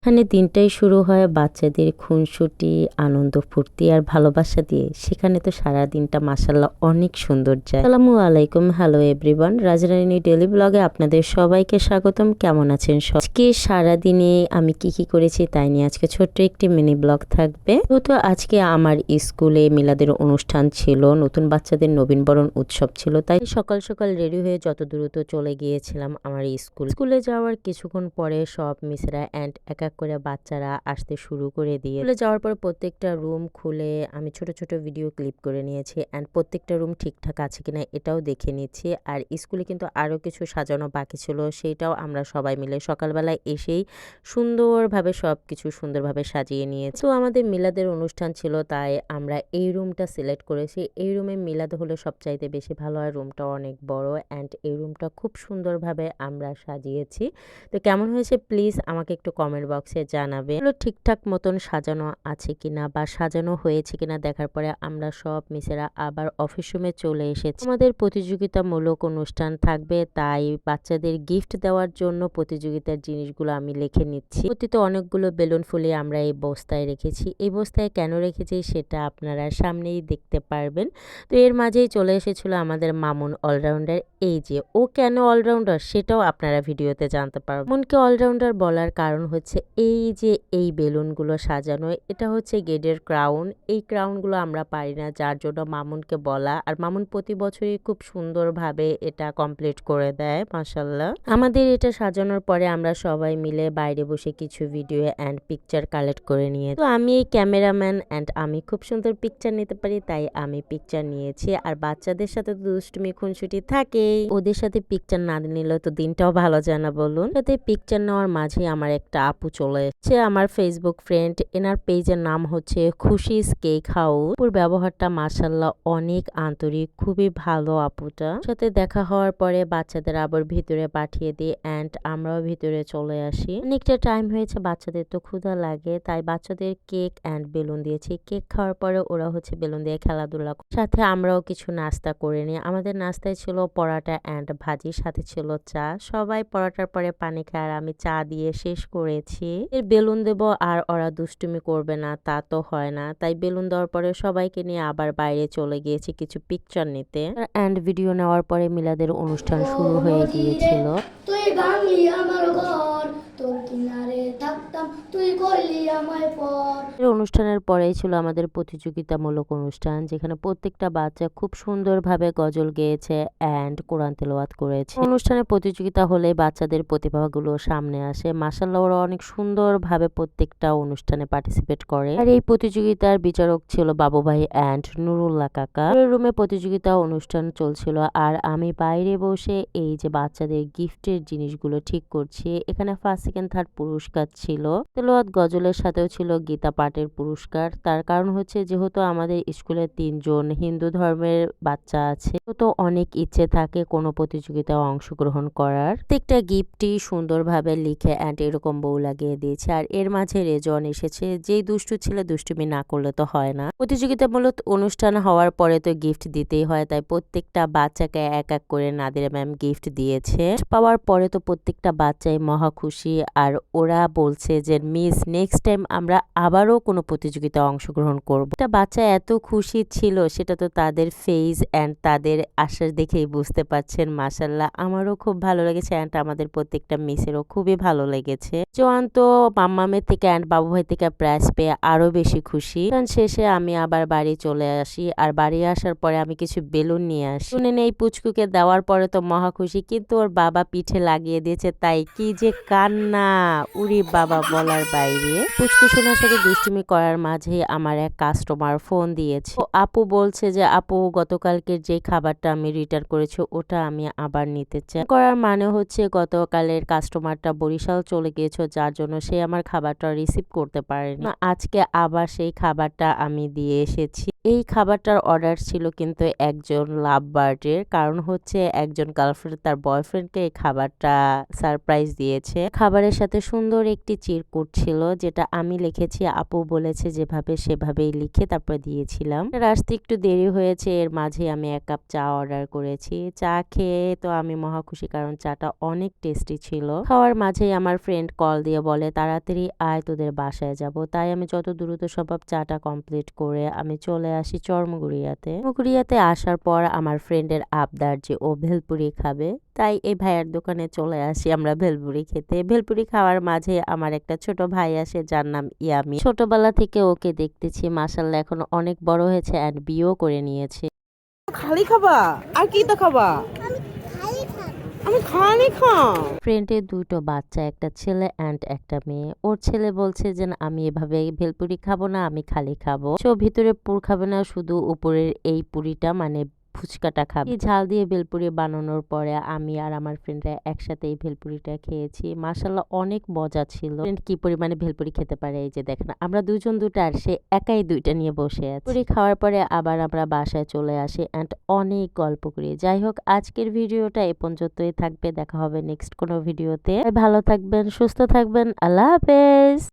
এখানে দিনটাই শুরু হয় বাচ্চাদের খুনসুটি, আনন্দ ফুর্তি আর ভালোবাসা দিয়ে। সেখানে তো সারা দিনটা মাশাআল্লাহ অনেক সুন্দর যায়। আসসালামু আলাইকুম, হ্যালো এভরিওয়ান। রাজরানী ডেইলি ব্লগে আপনাদের সবাইকে স্বাগতম। কেমন আছেন সব? আজকে সারাদিনে আমি কি করেছি তাই নিয়ে আজকে ছোট্ট একটি মিনি ব্লগ থাকবে। তো আজকে আমার স্কুলে মিলাদের অনুষ্ঠান ছিল, নতুন বাচ্চাদের নবীনবরণ উৎসব ছিল, তাই সকাল সকাল রেডি হয়ে যত দ্রুত চলে গিয়েছিলাম আমার স্কুলে যাওয়ার কিছুক্ষণ পরে সব মিসরা অ্যান্ড এক এক করে বাচ্চারা আসতে শুরু করে দিয়ে স্কুলে যাওয়ার পর প্রত্যেকটা রুম খুলে আমি ছোট ছোট ভিডিও ক্লিপ করে নিয়েছি অ্যান্ড প্রত্যেকটা রুম ঠিকঠাক আছে কিনা এটাও দেখে নিচ্ছি। আর স্কুলে কিন্তু আরো কিছু সাজানো বাকি ছিল, সেইটাও আমরা সবাই মিলে সকালবেলায় এসেই সুন্দরভাবে সবকিছু সুন্দরভাবে সাজিয়ে নিয়েছি। তো আমাদের মিলাদের অনুষ্ঠান ছিল, তাই আমরা এই রুমটা সিলেক্ট করেছি। এই রুমে মিলাদ হলে সবচাইতে বেশি ভালো হয়। রুমটা অনেক বড় অ্যান্ড এই রুমটা খুব সুন্দরভাবে আমরা সাজিয়েছি। তো কেমন হয়েছে প্লিজ আমাকে একটু কমেন্ট বক্সে জানাবে। ঠিকঠাক মতন সাজানো আছে কিনা বা সাজানো হয়েছে কিনা দেখার পরে আমরা সব মিসেরা আবার অফিস রুমে চলে এসেছি। আমাদের প্রতিযোগিতামূলক অনুষ্ঠান থাকবে, তাই বাচ্চাদের গিফট দেওয়ার জন্য প্রতিযোগিতার জিনিসগুলো আমি লিখে নিচ্ছি। অতীতে অনেকগুলো বেলুন ফুলিয়ে আমরা এই বস্তায় রেখেছি। এই বস্তায় কেন রেখেছি সেটা আপনারা সামনেই দেখতে পারবেন। তো এর মাঝেই চলে এসেছিল আমাদের মামুন অলরাউন্ডার। এই যে ও কেন অলরাউন্ডার সেটাও আপনারা ভিডিওতে জানতে পারবেন। মামুনকে অলরাউন্ডার বলার কারণ হচ্ছে এই যে এই বেলুনগুলো সাজানো, এটা হচ্ছে গেডের ক্রাউন। এই ক্রাউনগুলো আমরা পারি না, যার জন্য মামুনকে বলা। আর মামুন প্রতি বছরই খুব সুন্দরভাবে এটা কমপ্লিট করে দেয় মাশাআল্লাহ। আমাদের এটা সাজানোর পরে আমরা সবাই মিলে বাইরে বসে কিছু ভিডিও অ্যান্ড পিকচার কালেক্ট করে নিয়ে, তো আমি এই ক্যামেরাম্যান অ্যান্ড আমি খুব সুন্দর পিকচার নিতে পারি, তাই আমি পিকচার নিয়েছি। আর বাচ্চাদের সাথে তো দুষ্টুমি খুনসুটি থাকেই, ওদের সাথে পিকচার না নিলে তো দিনটাও ভালো যায় না বলুন। সাথে পিকচার নেওয়ার মাঝে আমার একটা আপু চলে এসেছে, আমার ফেসবুক ফ্রেন্ড। এনার পেজের নাম হচ্ছে খুশিস কেক হাউস। আপুর ব্যবহারটা মাশাআল্লাহ অনেক আন্তরিক, খুবই ভালো আপুটা। সাথে দেখা হওয়ার পরে বাচ্চাদের আবার ভিতরে পাঠিয়ে দিই অ্যান্ড আমরাও ভিতরে চলে আসি। অনেকটা টাইম হয়েছে, বাচ্চাদের তো ক্ষুধা লাগে, তাই বাচ্চাদের কেক অ্যান্ড বেলুন দিয়েছি। কেক খাওয়ার পরে ওরা হচ্ছে বেলুন দিয়ে খেলাধুলা, সাথে আমরাও কিছু নাস্তা করে নিই। আমাদের নাস্তায় ছিল পরাটা অ্যান্ড ভাজি, সাথে ছিল চা। সবাই পরাটার পরে পানি খায় আর আমি চা দিয়ে শেষ করেছি। এর বেলুন দেব আর ওরা দুষ্টুমি করবে না তা তো হয় না, তাই বেলুন দেওয়ার পরে সবাইকে নিয়ে আবার বাইরে চলে গিয়েছি কিছু পিকচার নিতে অ্যান্ড ভিডিও নেওয়ার পরে মিলাদের অনুষ্ঠান শুরু হয়ে গিয়েছিল। তুই ভাঙলি আমার ঘর, তোর কিনারে থাকতাম, তুই করলি আমায় পর। অনুষ্ঠানের পরেই ছিল আমাদের প্রতিযোগিতামূলক অনুষ্ঠান, যেখানে প্রত্যেকটা বাচ্চা খুব সুন্দরভাবে গজল গেয়েছে অ্যান্ড কোরআন তেলাওয়াত করেছে। অনুষ্ঠানে প্রতিযোগিতা হলে বাচ্চাদের প্রতিভাগুলো সামনে আসে। মাশাআল্লাহ ওরা অনেক সুন্দরভাবে প্রত্যেকটা অনুষ্ঠানে পার্টিসিপেট করে। আর এই প্রতিযোগিতার বিচারক ছিল বাবু ভাই অ্যান্ড নুরুল্লাহ কাকা। রুমে প্রতিযোগিতা অনুষ্ঠান চলছিল আর আমি বাইরে বসে এই যে বাচ্চাদের গিফটের জিনিসগুলো ঠিক করছি। এখানে ফার্স্ট সেকেন্ড থার্ড পুরস্কার ছিল, তেলাওয়াত গজলের সাথেও ছিল গীতা পাঠের পুরস্কার। তার কারণ হচ্ছে যেহেতু আমাদের স্কুলে 3জন হিন্দু ধর্মের বাচ্চা আছে, তো অনেক ইচ্ছে থাকে কোনো প্রতিযোগিতায় অংশগ্রহণ করার। প্রত্যেকটা গিফটই সুন্দরভাবে লিখে অ্যান্ড এরকম বউ লাগিয়ে দিয়েছে। আর এর মাঝে রেজন এসেছে, যেই দুষ্টু ছেলে দুষ্টুমি না করলে তো হয় না। প্রতিযোগিতামূলক অনুষ্ঠান হওয়ার পরে তো গিফট দিতেই হয়, তাই প্রত্যেকটা বাচ্চাকে এক এক করে নাদিরা ম্যাম গিফট দিয়েছে। পাওয়ার পরে তো প্রত্যেকটা বাচ্চাই মহা খুশি আর ওরা বলছে যে মিস নেক্সট টাইম আমরা আবারও কোনো প্রতিযোগিতায় অংশগ্রহণ করব। একটা বাচ্চা এত খুশি ছিল সেটা তো তাদের ফেস অ্যান্ড তাদের আশ্বাস দেখেই বুঝতে পারছেন। মাশাআল্লাহ আমারও খুব ভালো লেগেছে অ্যান্ড আমাদের প্রত্যেকটা মিসেরও খুবই ভালো লেগেছে। জোয়ান তো মাম্মামের থেকে অ্যান্ড বাবু ভাই থেকে প্রাইজ পেয়ে আরো বেশি খুশি। শেষে আমি আবার বাড়ি চলে আসি আর বাড়ি আসার পরে আমি কিছু বেলুন নিয়ে আসি। শুনে নেই পুচকুকে দেওয়ার পরে তো মহা খুশি, কিন্তু ওর বাবা পিঠে লাগিয়ে দিয়েছে, তাই কি যে কান্না, উরি বাবা বলার বাইরে। পুচকু সোনার সাথে দুষ্টুমি করার মাঝে আমার এক কাস্টমার ফোন দিয়েছে। আপু বলছে যে আপু গতকালকের যে খাবারটা আমি রিটার্ন করেছি ওটা আমি আবার নিতে চাই। করার মানে হচ্ছে গতকালের কাস্টমারটা বরিশাল চলে গিয়েছে, যার জন্য সে আমার খাবারটা রিসিভ করতে পারেনি। আজকে আবার সেই খাবারটা আমি দিয়ে এসেছি। এই খাবারটার অর্ডার ছিল কিন্তু একজন লাভ বার্ডের, কারণ হচ্ছে একজন গার্লফ্রেন্ড তার বয়ফ্রেন্ডকে এই খাবারটা সারপ্রাইজ দিয়েছে। খাবারের সাথে সুন্দর একটি চিরকুট ছিল, যেটা আমি লিখেছি, আপু বলেছে যেভাবে সেভাবেই লিখে তারপর দিয়েছিলাম। আসতে একটু দেরি হয়েছে, এর মাঝে আমি 1 কাপ চা অর্ডার করেছি। চা খেয়ে তো আমি মহা খুশি, কারণ চাটা অনেক টেস্টি ছিল। খাওয়ার মাঝেই আমার ফ্রেন্ড কল দিয়ে বলে তাড়াতাড়ি আয়, তোদের বাসায় যাব। তাই আমি যত দ্রুত সম্ভব চাটা কমপ্লিট করে আমি চলে আসি চরমুগুড়িয়াতে। চরমুগুড়িয়াতে আসার পর আমার ফ্রেন্ডের আবদার যে ও ভেলপুরি খাবে, তাই এই ভাইয়ার দোকানে চলে আসি আমরা ভেলপুরি খেতে। ভেলপুরি খাওয়ার মাঝে আমার একটা ছোট ভাই আসে, যার নাম ইয়ামি। ছোটবেলা থেকে ওকে দেখতেছি, মাশাআল্লাহ এখন অনেক বড় হয়েছে এন্ড বিয়েও করে নিয়েছে। খালি খাবা আর কি তো খাবা? আমি খালি খাও। ফ্রেন্ডের 2টো বাচ্চা, একটা ছেলে অ্যান্ড একটা মেয়ে। ওর ছেলে বলছে যে না, আমি এভাবে ভেলপুরি খাবো না, আমি খালি খাবো। সো ভিতরে পুর খাবে না, শুধু উপরের এই পুরিটা মানে ফুচকাটা খাবে। ঝাল দিয়ে ভেলপুরি বানানোর পরে আমি আর আমার ফ্রেন্ডরা একসাথে এই ভেলপুরিটা খেয়েছি। মাশাআল্লাহ অনেক মজা ছিল। ফ্রেন্ড কি পরিমাণে ভেলপুরি খেতে পারে এই যে দেখেন, আমরা দুজন দুটো আর সে একাই 2টা নিয়ে বসে আছি। পুরি খাওয়ার পরে আবার আমরা বাসায় চলে আসি অ্যান্ড অনেক গল্প করি। যাই হোক, আজকের ভিডিওটা এ পর্যন্তই থাকবে। দেখা হবে নেক্সট কোনো ভিডিওতে। ভালো থাকবেন, সুস্থ থাকবেন। আল্লাহ হাফেজ।